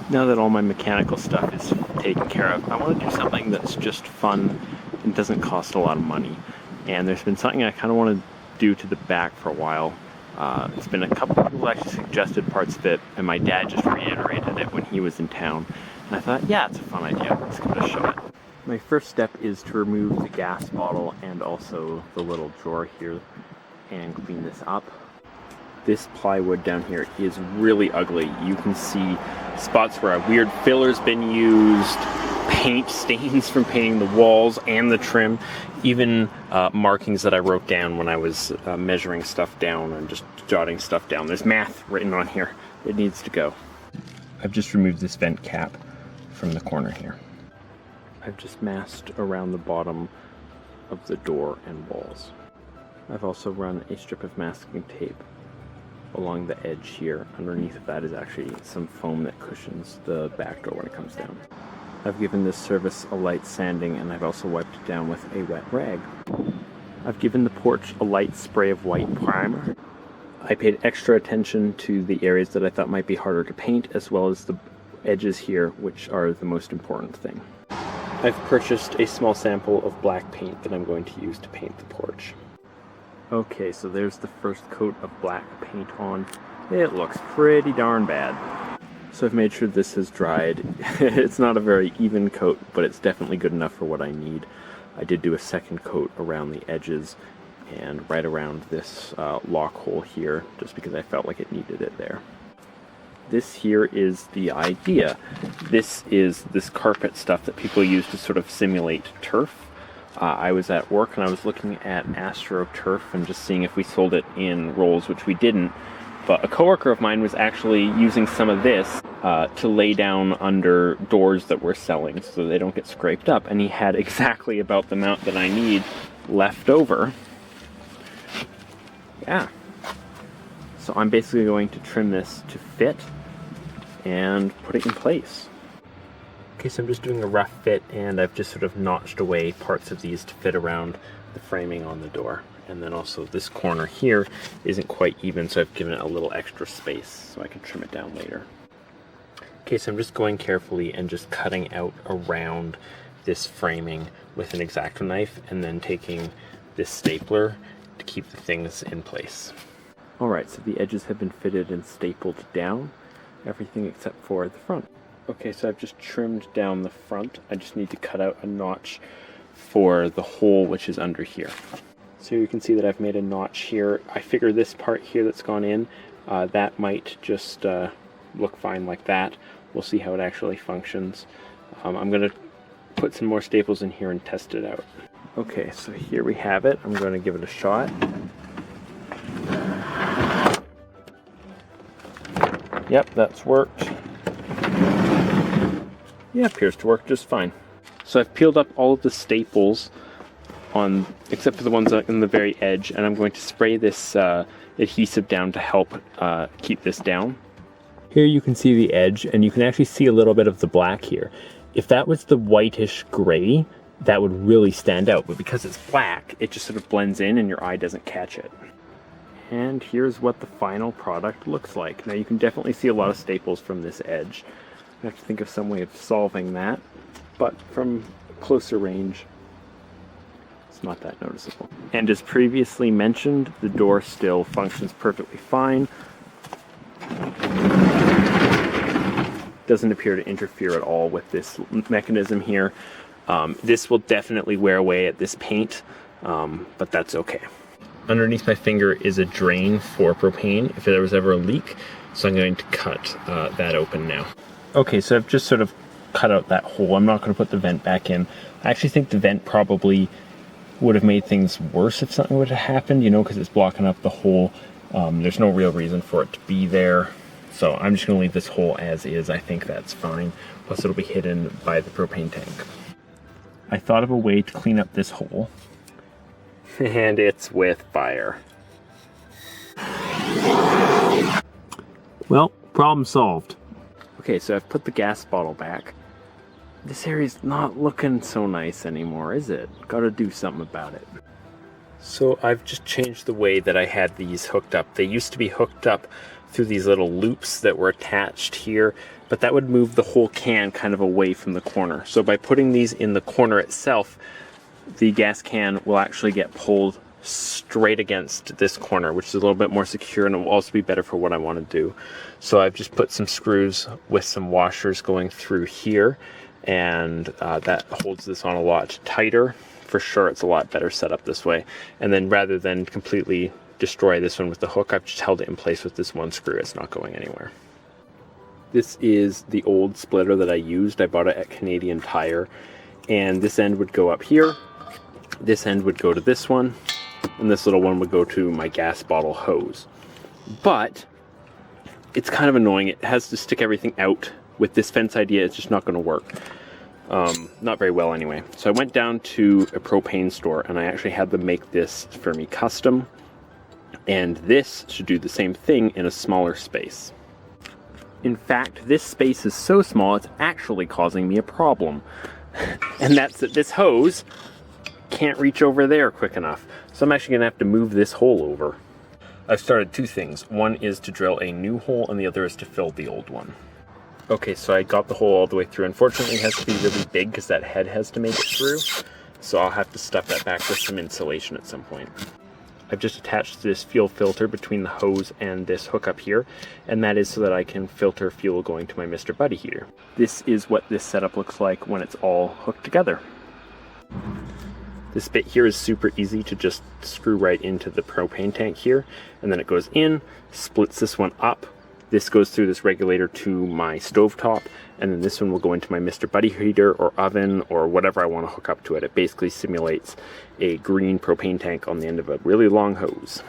Now that all my mechanical stuff is taken care of, I want to do something that's just fun and doesn't cost a lot of money. And there's been something I kind of want to do to the back for a while. It's been a couple of people actually suggested parts of it, and my dad just reiterated it when he was in town. And I thought, yeah, it's a fun idea. Let's give it a shot. My first step is to remove the gas bottle and also the little drawer here and clean this up. This plywood down here is really ugly. You can see spots where a weird filler's been used, paint stains from painting the walls and the trim, even markings that I wrote down when I was measuring stuff down and just jotting stuff down. There's math written on here. It needs to go. I've just removed this vent cap from the corner here. I've just masked around the bottom of the door and walls. I've also run a strip of masking tape along the edge here. Underneath of that is actually some foam that cushions the back door when it comes down. I've given this surface a light sanding, and I've also wiped it down with a wet rag. I've given the porch a light spray of white primer. I paid extra attention to the areas that I thought might be harder to paint, as well as the edges here, which are the most important thing. I've purchased a small sample of black paint that I'm going to use to paint the porch. Okay, so there's the first coat of black paint on. It looks pretty darn bad. So I've made sure this has dried. It's not a very even coat, but it's definitely good enough for what I need. I did do a second coat around the edges and right around this lock hole here, just because I felt like it needed it there. This here is the idea. This is this carpet stuff that people use to sort of simulate turf. I was at work and I was looking at AstroTurf and just seeing if we sold it in rolls, which we didn't. But a coworker of mine was actually using some of this to lay down under doors that we're selling so they don't get scraped up. And he had exactly about the amount that I need left over. Yeah. So I'm basically going to trim this to fit and put it in place. Okay, so I'm just doing a rough fit, and I've just sort of notched away parts of these to fit around the framing on the door. And then also this corner here isn't quite even, so I've given it a little extra space so I can trim it down later. Okay, so I'm just going carefully and just cutting out around this framing with an X-Acto knife, and then taking this stapler to keep the things in place. Alright, so the edges have been fitted and stapled down, everything except for the front. Okay, so I've just trimmed down the front. I just need to cut out a notch for the hole which is under here. So you can see that I've made a notch here. I figure this part here that's gone in, that might just look fine like that. We'll see how it actually functions. I'm going to put some more staples in here and test it out. Okay, so here we have it. I'm going to give it a shot. Yep, that's worked. Yeah, appears to work just fine. So I've peeled up all of the staples on, except for the ones in the very edge, and I'm going to spray this adhesive down to help keep this down. Here you can see the edge, and you can actually see a little bit of the black here. If that was the whitish gray, that would really stand out, but because it's black, it just sort of blends in and your eye doesn't catch it. And here's what the final product looks like. Now you can definitely see a lot of staples from this edge. I have to think of some way of solving that, but from closer range, it's not that noticeable. And as previously mentioned, the door still functions perfectly fine. Doesn't appear to interfere at all with this mechanism here. This will definitely wear away at this paint, but that's okay. Underneath my finger is a drain for propane if there was ever a leak, so I'm going to cut that open now. Okay, so I've just sort of cut out that hole. I'm not going to put the vent back in. I actually think the vent probably would have made things worse if something would have happened, you know, because it's blocking up the hole. There's no real reason for it to be there. So I'm just going to leave this hole as is. I think that's fine. Plus it'll be hidden by the propane tank. I thought of a way to clean up this hole. And it's with fire. Well, problem solved. Okay, so I've put the gas bottle back. This area's not looking so nice anymore, is it? Gotta do something about it. So I've just changed the way that I had these hooked up. They used to be hooked up through these little loops that were attached here but that would move the whole can kind of away from the corner. So by putting these in the corner itself, the gas can will actually get pulled straight against this corner, which is a little bit more secure, and it will also be better for what I want to do. So I've just put some screws with some washers going through here, and that holds this on a lot tighter. For sure, it's a lot better set up this way. And then rather than completely destroy this one with the hook, I've just held it in place with this one screw. It's not going anywhere. This is the old splitter that I used. I bought it at Canadian Tire, and this end would go up here, this end would go to this one, and this little one would go to my gas bottle hose. But it's kind of annoying. It has to stick everything out. With this fence idea, it's just not going to work. Not very well anyway. So I went down to a propane store, and I actually had them make this for me custom. And this should do the same thing in a smaller space. In fact, this space is so small, it's actually causing me a problem. And that's that this hose can't reach over there quick enough. So I'm actually going to have to move this hole over. I've started two things. One is to drill a new hole, and the other is to fill the old one. Okay, so I got the hole all the way through. Unfortunately, it has to be really big because that head has to make it through. So I'll have to stuff that back with some insulation at some point. I've just attached this fuel filter between the hose and this hook up here, and that is so that I can filter fuel going to my Mr. Buddy heater. This is what this setup looks like when it's all hooked together. This bit here is super easy to just screw right into the propane tank here, and then it goes in, splits this one up. This goes through this regulator to my stovetop, and then this one will go into my Mr. Buddy heater or oven or whatever I want to hook up to it. It basically simulates a green propane tank on the end of a really long hose.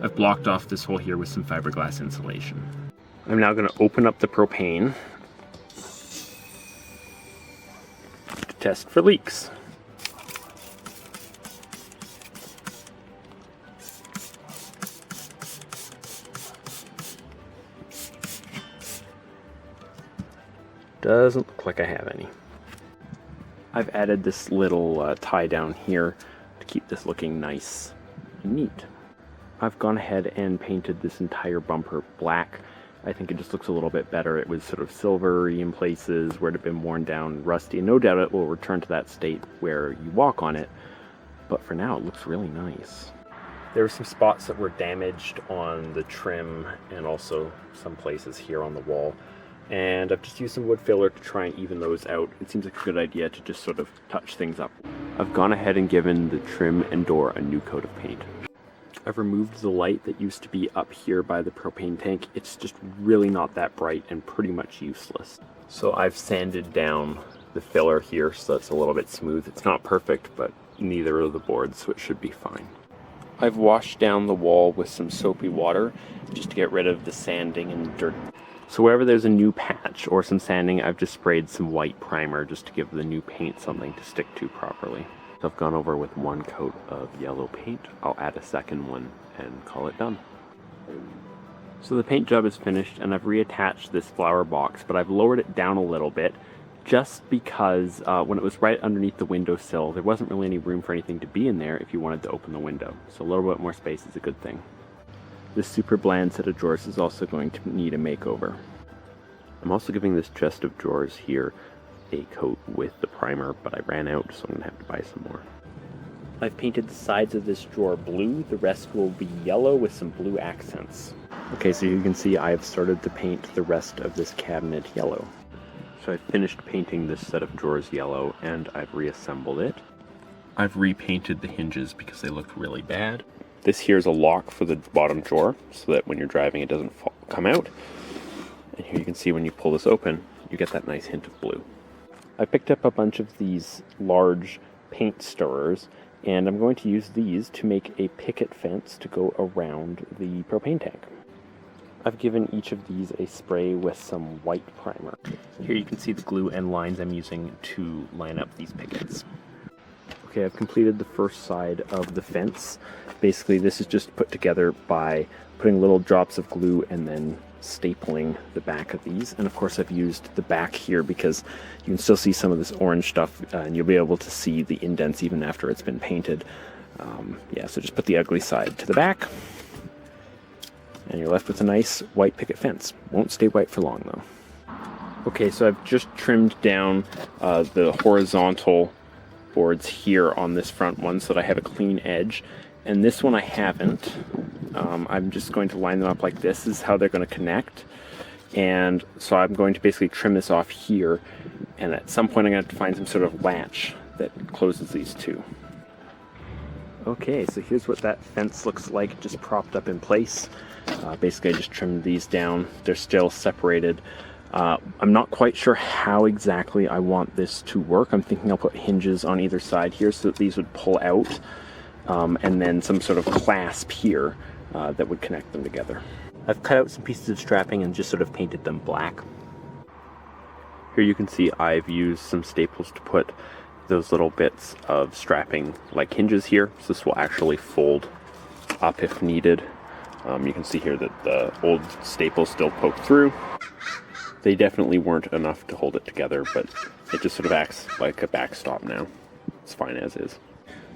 I've blocked off this hole here with some fiberglass insulation. I'm now going to open up the propane to test for leaks. Doesn't look like I have any. I've added this little tie down here to keep this looking nice and neat. I've gone ahead and painted this entire bumper black. I think it just looks a little bit better. It was sort of silvery in places where it had been worn down and rusty, and no doubt it will return to that state where you walk on it, but for now it looks really nice. There were some spots that were damaged on the trim and also some places here on the wall. And I've just used some wood filler to try and even those out. It seems like a good idea to just sort of touch things up. I've gone ahead and given the trim and door a new coat of paint. I've removed the light that used to be up here by the propane tank. It's just really not that bright and pretty much useless. So I've sanded down the filler here so that's a little bit smooth. It's not perfect, but neither are the boards, so it should be fine. I've washed down the wall with some soapy water just to get rid of the sanding and dirt. So wherever there's a new patch or some sanding, I've just sprayed some white primer just to give the new paint something to stick to properly. So I've gone over with one coat of yellow paint. I'll add a second one and call it done. So the paint job is finished, and I've reattached this flower box, but I've lowered it down a little bit just because when it was right underneath the windowsill, there wasn't really any room for anything to be in there if you wanted to open the window. So a little bit more space is a good thing. This super bland set of drawers is also going to need a makeover. I'm also giving this chest of drawers here a coat with the primer, but I ran out, so I'm going to have to buy some more. I've painted the sides of this drawer blue. The rest will be yellow with some blue accents. Okay, so you can see I've started to paint the rest of this cabinet yellow. So I've finished painting this set of drawers yellow, and I've reassembled it. I've repainted the hinges because they looked really bad. This here is a lock for the bottom drawer, so that when you're driving it doesn't come out. And here you can see when you pull this open, you get that nice hint of blue. I picked up a bunch of these large paint stirrers, and I'm going to use these to make a picket fence to go around the propane tank. I've given each of these a spray with some white primer. Here you can see the glue and lines I'm using to line up these pickets. Okay, I've completed the first side of the fence. Basically, this is just put together by putting little drops of glue and then stapling the back of these. And of course, I've used the back here because you can still see some of this orange stuff, and you'll be able to see the indents even after it's been painted. Yeah, so just put the ugly side to the back, and you're left with a nice white picket fence. Won't stay white for long, though. Okay, so I've just trimmed down the horizontal boards here on this front one so that I have a clean edge. And this one I haven't. I'm just going to line them up like this. This is how they're going to connect. And so I'm going to basically trim this off here. And at some point I'm going to have to find some sort of latch that closes these two. Okay, so here's what that fence looks like, just propped up in place. Basically I just trimmed these down. They're still separated. I'm not quite sure how exactly I want this to work. I'm thinking I'll put hinges on either side here so that these would pull out, and then some sort of clasp here that would connect them together. I've cut out some pieces of strapping and just sort of painted them black. Here you can see I've used some staples to put those little bits of strapping like hinges here, so this will actually fold up if needed. You can see here that the old staples still poke through. They definitely weren't enough to hold it together, but it just sort of acts like a backstop now. It's fine as is.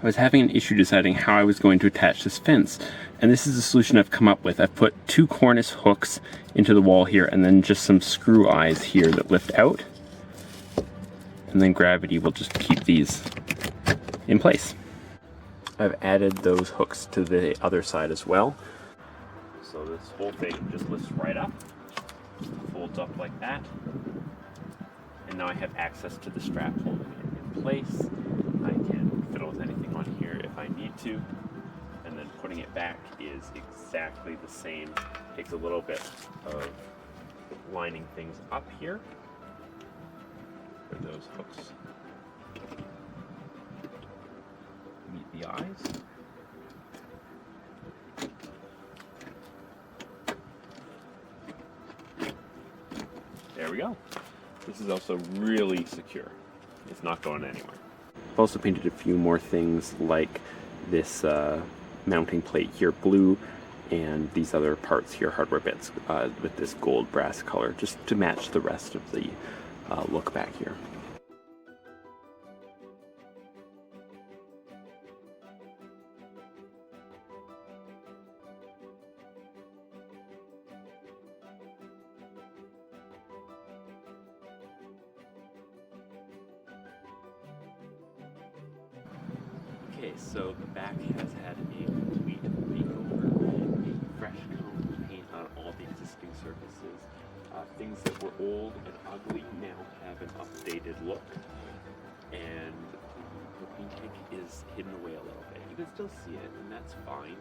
I was having an issue deciding how I was going to attach this fence, and this is the solution I've come up with. I've put 2 cornice hooks into the wall here, and then just some screw eyes here that lift out, and then gravity will just keep these in place. I've added those hooks to the other side as well. So this whole thing just lifts right up, folds up like that, and now I have access to the strap holding it in place. I can fiddle with anything on here if I need to, and then putting it back is exactly the same. Takes a little bit of lining things up here where those hooks meet the eyes. There we go. This is also really secure. It's not going anywhere. I've also painted a few more things like this mounting plate here blue, and these other parts here, hardware bits, with this gold brass color, just to match the rest of the look back here. Okay, so the back has had a complete makeover, a fresh coat of paint on all the existing surfaces. Things that were old and ugly now have an updated look, and the propane tank is hidden away a little bit. You can still see it, and that's fine,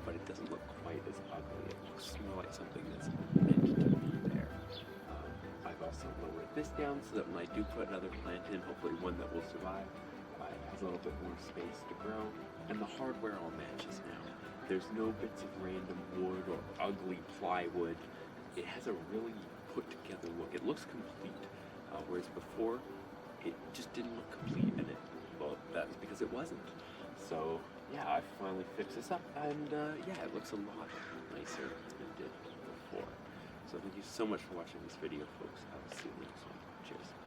but it doesn't look quite as ugly. It looks more like something that's meant to be there. I've also lowered this down so that when I do put another plant in, hopefully one that will survive, it has a little bit more space to grow, and the hardware all matches now. There's no bits of random wood or ugly plywood. It has a really put together look. It looks complete, whereas before it just didn't look complete, and well, that's because it wasn't. So yeah, I finally fixed this up, and yeah, it looks a lot nicer than it did before. So thank you so much for watching this video, folks. I will see you next one. Cheers.